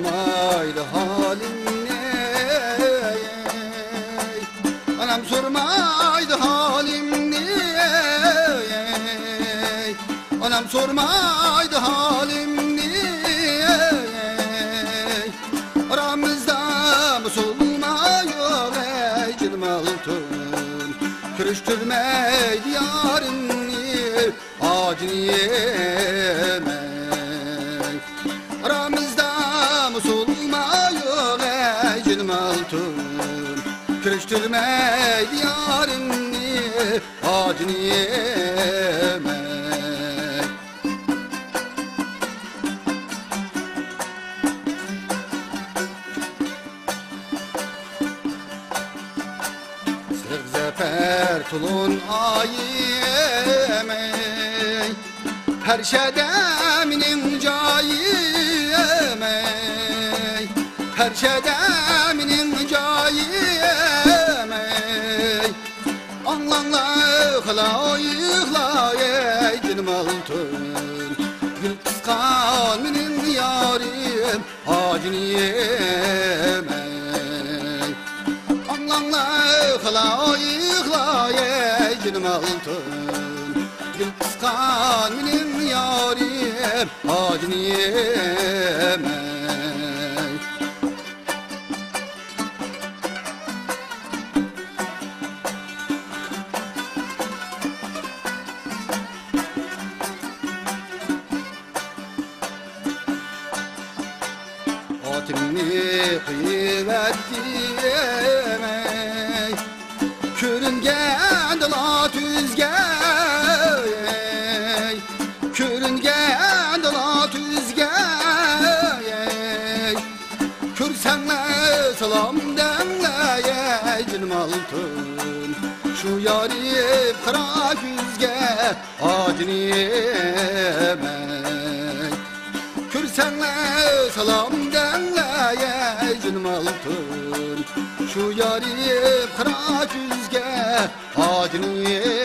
sormaydı halimni, anam sormaydı halimni, anam sormaydı halimni. Aramızda musulman yok ey canım altın, kürüştürmeydi yarını acını yemek. Aramızda musulman yok ey canım altın, kürüştürmeydi yarını acını yemek. Fertulun ayemey, her şedeminin cayemey, her şedeminin cayemey. Anlanla yıkla yıkla ey canım altın, gül kıskan benim yarim acını yemey. Anlanla yıkla yıkla ey canım altın, gül kıskan benim yarim acını yemey. Atımni kıyvettiyemey, körüngen dala tüzgey, körüngen dala tüzgey. Körsenle salam demley canım altın, şu yarim kara güzge acını yemey. Körsenle salam demley canım altın, şu yarim kara güzge acını yemey.